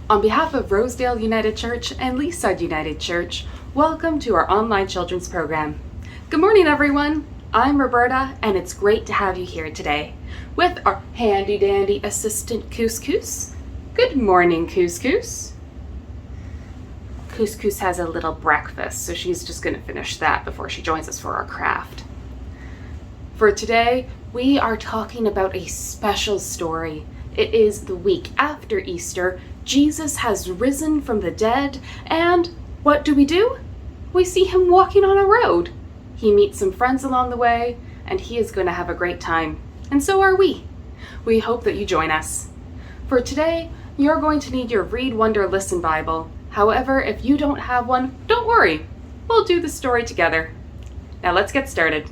On behalf of Rosedale United Church and Leaside United Church, welcome to our online children's program. Good morning, everyone. I'm Roberta, and it's great to have you here today with our handy-dandy assistant, Couscous. Good morning, Couscous. Couscous has a little breakfast, so she's just going to finish that before she joins us for our craft. For today, we are talking about a special story. It is the week after Easter. Jesus has risen from the dead, and what do? We see him walking on a road. He meets some friends along the way, and he is going to have a great time. And so are we. We hope that you join us. For today, you're going to need your Read, Wonder, Listen Bible. However, if you don't have one, don't worry. We'll do the story together. Now let's get started.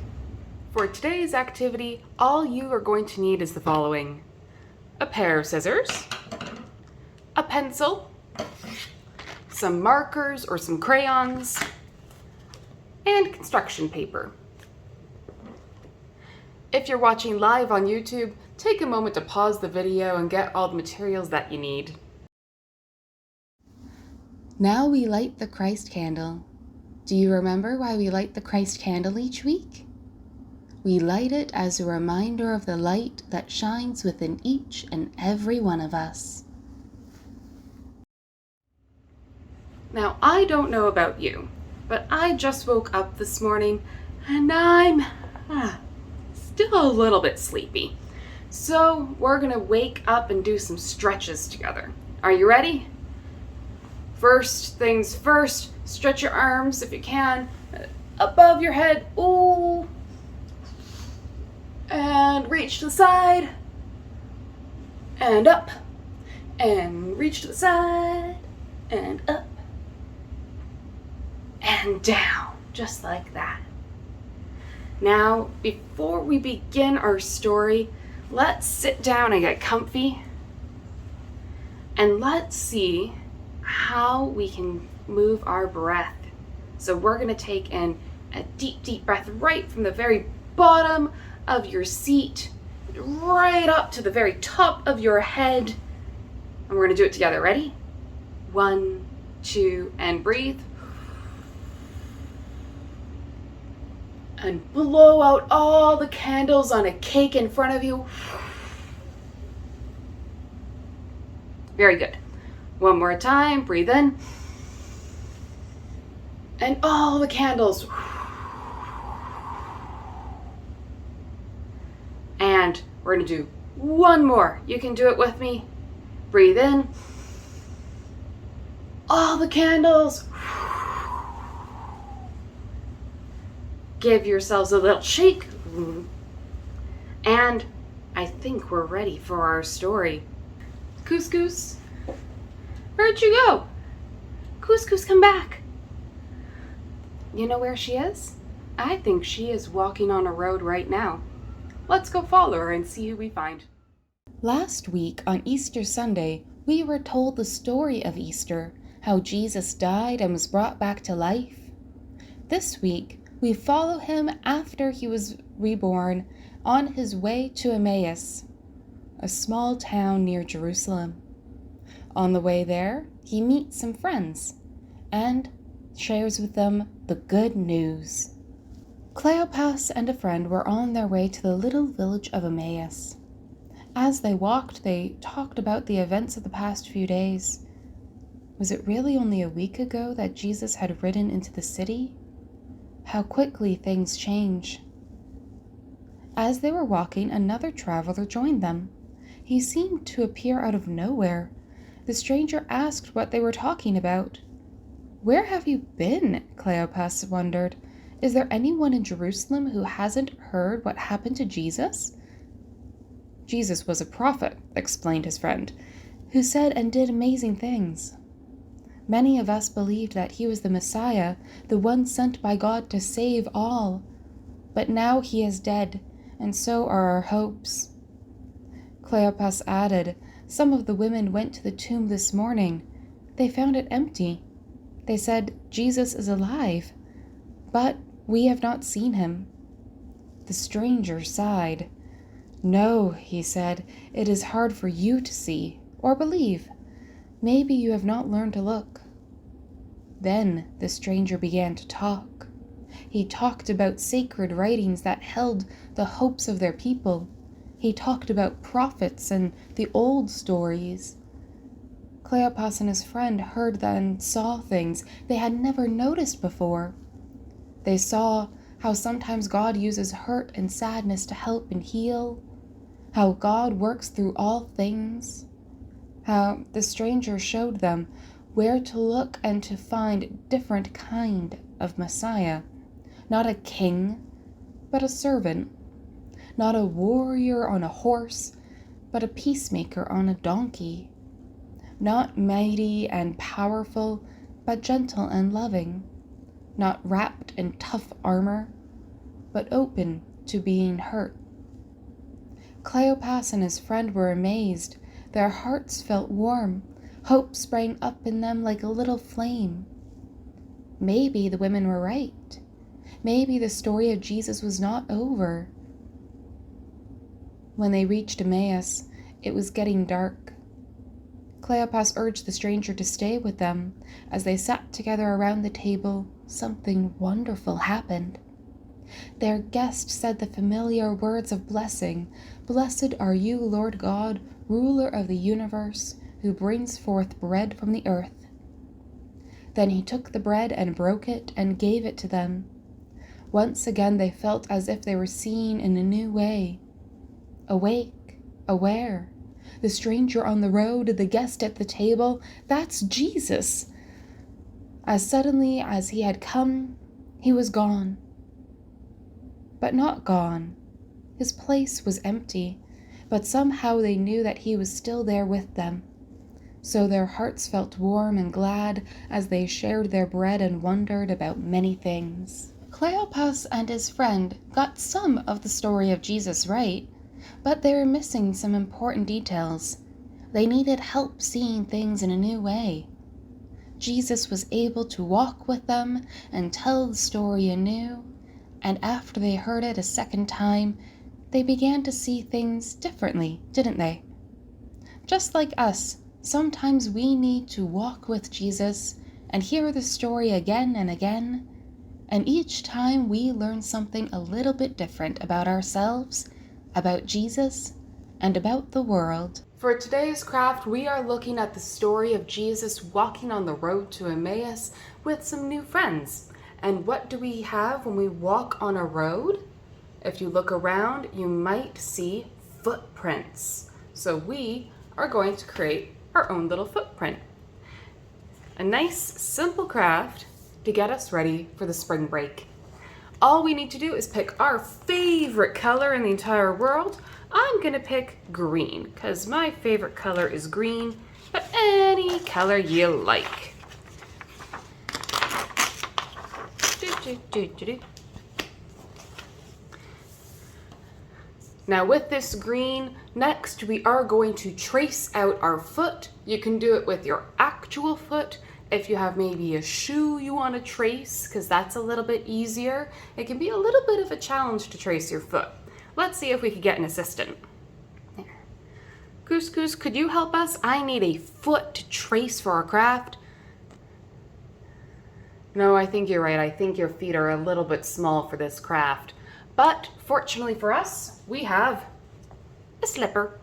For today's activity, all you are going to need is the following: a pair of scissors, a pencil, some markers or some crayons, and construction paper. If you're watching live on YouTube, take a moment to pause the video and get all the materials that you need. Now we light the Christ candle. Do you remember why we light the Christ candle each week? We light it as a reminder of the light that shines within each and every one of us. Now, I don't know about you, but I just woke up this morning and I'm still a little bit sleepy. So we're gonna wake up and do some stretches together. Are you ready? First things first, stretch your arms if you can, above your head, ooh, and reach to the side, and up, and reach to the side, and up, and down, just like that. Now, before we begin our story, let's sit down and get comfy, and let's see how we can move our breath. So we're going to take in a deep, deep breath right from the very bottom of your seat, right up to the very top of your head. And we're going to do it together. Ready? 1, 2, and breathe. And blow out all the candles on a cake in front of you. Very good. One more time, breathe in. And all the candles. And we're going to do one more. You can do it with me. Breathe in. All the candles. Give yourselves a little shake. And I think we're ready for our story. Couscous, where'd you go? Couscous, come back. You know where she is? I think she is walking on a road right now. Let's go follow her and see who we find. Last week on Easter Sunday, we were told the story of Easter, how Jesus died and was brought back to life. This week, we follow him after he was reborn on his way to Emmaus, a small town near Jerusalem. On the way there, he meets some friends and shares with them the good news. Cleopas and a friend were on their way to the little village of Emmaus. As they walked, they talked about the events of the past few days. Was it really only a week ago that Jesus had ridden into the city? How quickly things change. As they were walking, another traveler joined them. He seemed to appear out of nowhere. The stranger asked what they were talking about. "Where have you been?" Cleopas wondered. "Is there anyone in Jerusalem who hasn't heard what happened to Jesus?" "Jesus was a prophet," explained his friend, "who said and did amazing things. Many of us believed that he was the Messiah, the one sent by God to save all. But now he is dead, and so are our hopes." Cleopas added, "Some of the women went to the tomb this morning. They found it empty. They said, 'Jesus is alive,' but we have not seen him." The stranger sighed. "No," he said, "it is hard for you to see or believe. Maybe you have not learned to look." Then the stranger began to talk. He talked about sacred writings that held the hopes of their people. He talked about prophets and the old stories. Cleopas and his friend heard and saw things they had never noticed before. They saw how sometimes God uses hurt and sadness to help and heal, how God works through all things, how the stranger showed them where to look and to find different kind of Messiah, not a king, but a servant, not a warrior on a horse, but a peacemaker on a donkey, not mighty and powerful, but gentle and loving, not wrapped in tough armor, but open to being hurt. Cleopas and his friend were amazed. Their hearts felt warm. Hope sprang up in them like a little flame. Maybe the women were right. Maybe the story of Jesus was not over. When they reached Emmaus, it was getting dark. Cleopas urged the stranger to stay with them. As they sat together around the table, something wonderful happened. Their guest said the familiar words of blessing. "Blessed are you, Lord God, ruler of the universe, who brings forth bread from the earth." Then he took the bread and broke it and gave it to them. Once again they felt as if they were seen in a new way. Awake, aware, the stranger on the road, the guest at the table, that's Jesus. As suddenly as he had come, he was gone. But not gone. His place was empty, but somehow they knew that he was still there with them. So their hearts felt warm and glad as they shared their bread and wondered about many things. Cleopas and his friend got some of the story of Jesus right, but they were missing some important details. They needed help seeing things in a new way. Jesus was able to walk with them and tell the story anew, and after they heard it a second time, they began to see things differently, didn't they? Just like us, sometimes we need to walk with Jesus and hear the story again and again, and each time we learn something a little bit different about ourselves, about Jesus, and about the world. For today's craft, we are looking at the story of Jesus walking on the road to Emmaus with some new friends. And what do we have when we walk on a road? If you look around, you might see footprints. So we are going to create our own little footprint. A nice, simple craft to get us ready for the spring break. All we need to do is pick our favorite color in the entire world. I'm gonna pick green, because my favorite color is green, but any color you like. Now with this green, next we are going to trace out our foot. You can do it with your actual foot. If you have maybe a shoe you want to trace, because that's a little bit easier. It can be a little bit of a challenge to trace your foot. Let's see if we could get an assistant. There. Couscous, could you help us? I need a foot to trace for our craft. No, I think you're right. I think your feet are a little bit small for this craft. But fortunately for us, we have a slipper.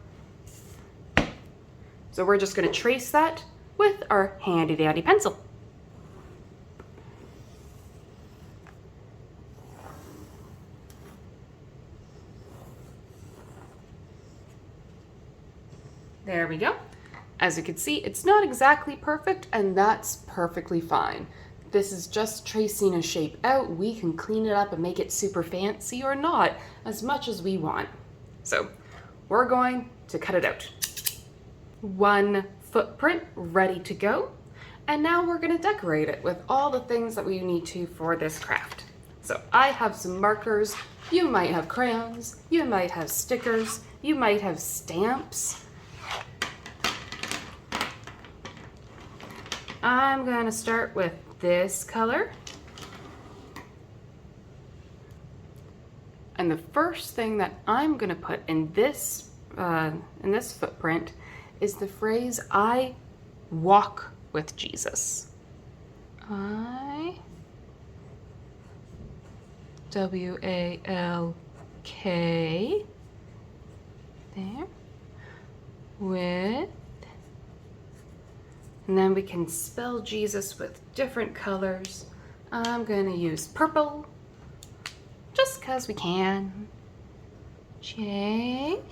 So we're just going to trace that with our handy dandy pencil. There we go. As you can see, it's not exactly perfect, and that's perfectly fine. This is just tracing a shape out. We can clean it up and make it super fancy or not, as much as we want. So we're going to cut it out. One footprint ready to go. And now we're going to decorate it with all the things that we need to for this craft. So I have some markers. You might have crayons. You might have stickers. You might have stamps. I'm going to start with this color. And the first thing that I'm going to put in this footprint is the phrase, "I walk with Jesus. I-W-A-L-K. There. With. And then we can spell Jesus with different colors. I'm going to use purple, just because we can. J-E-S-U-S.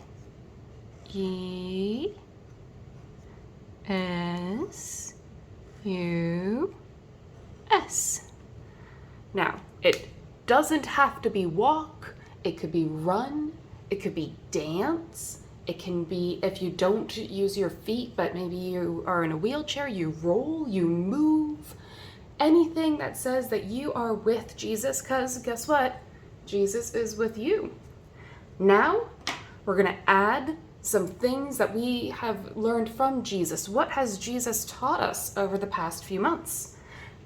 Now, it doesn't have to be walk. It could be run. It could be dance. It can be, if you don't use your feet, but maybe you are in a wheelchair, you roll, you move. Anything that says that you are with Jesus, because guess what? Jesus is with you. Now, we're going to add some things that we have learned from Jesus. What has Jesus taught us over the past few months?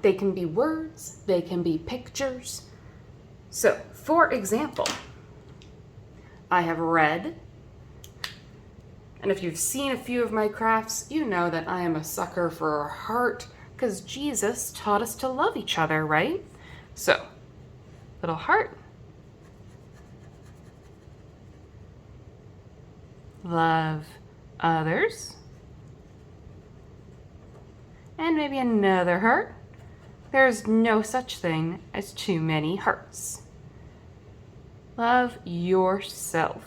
They can be words, they can be pictures. So, for example, I have read, and if you've seen a few of my crafts, you know that I am a sucker for a heart, because Jesus taught us to love each other, right? So, little heart. Love others. And maybe another heart. There's no such thing as too many hearts. Love yourself.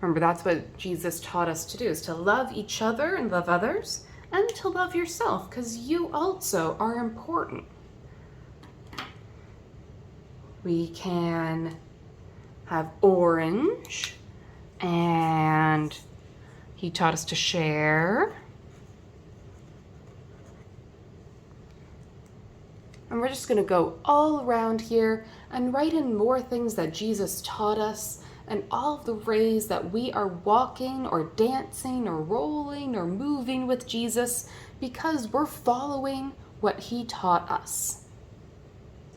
Remember, that's what Jesus taught us to do, is to love each other and love others, and to love yourself, because you also are important. We can have orange, and he taught us to share. And we're just going to go all around here and write in more things that Jesus taught us, and all of the ways that we are walking or dancing or rolling or moving with Jesus, because we're following what he taught us.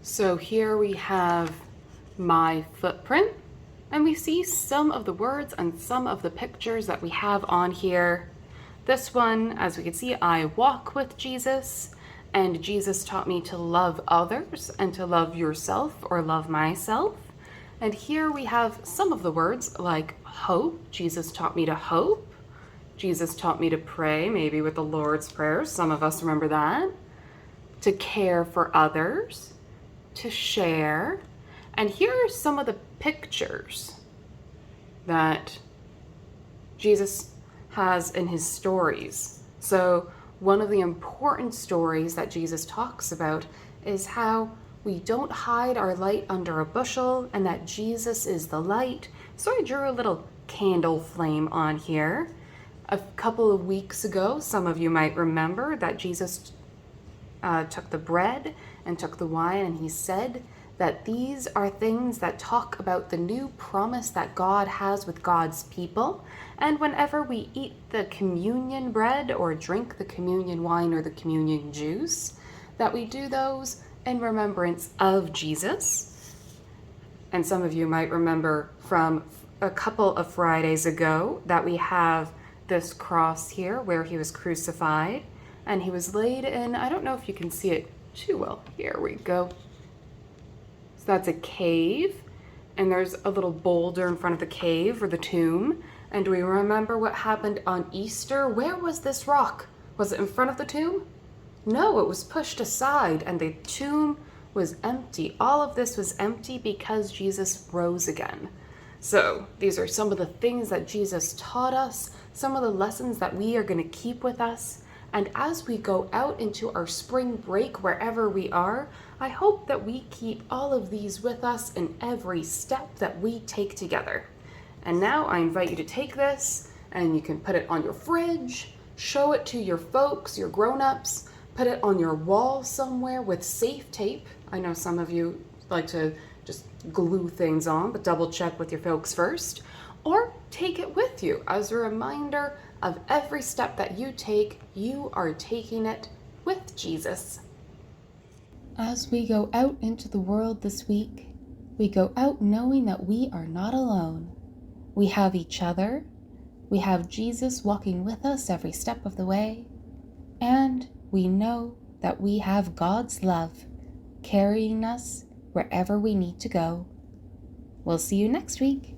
So here we have my footprint, and we see some of the words and some of the pictures that we have on here. This one, as we can see, I walk with Jesus, and Jesus taught me to love others and to love yourself or love myself. And here we have some of the words like hope. Jesus taught me to hope. Jesus taught me to pray, maybe with the Lord's Prayer. Some of us remember that. To care for others, to share. And here are some of the pictures that Jesus has in his stories. So one of the important stories that Jesus talks about is how we don't hide our light under a bushel, and that Jesus is the light. So I drew a little candle flame on here. A couple of weeks ago, some of you might remember that Jesus took the bread and took the wine, and he said that these are things that talk about the new promise that God has with God's people. And whenever we eat the communion bread or drink the communion wine or the communion juice, that we do those in remembrance of Jesus. And some of you might remember from a couple of Fridays ago that we have this cross here where he was crucified, and he was laid in, I don't know if you can see it too well. Here we go. So that's a cave, and there's a little boulder in front of the cave or the tomb. And do we remember what happened on Easter? Where was this rock? Was it in front of the tomb? No, it was pushed aside, and the tomb was empty. All of this was empty because Jesus rose again. So these are some of the things that Jesus taught us, some of the lessons that we are going to keep with us. And as we go out into our spring break, wherever we are, I hope that we keep all of these with us in every step that we take together. And now I invite you to take this, and you can put it on your fridge, show it to your folks, your grown-ups, put it on your wall somewhere with safe tape. I know some of you like to just glue things on, but double check with your folks first. Or take it with you as a reminder of every step that you take, you are taking it with Jesus. As we go out into the world this week, we go out knowing that we are not alone. We have each other, We have Jesus walking with us every step of the way, and we know that we have God's love carrying us wherever we need to go. We'll see you next week.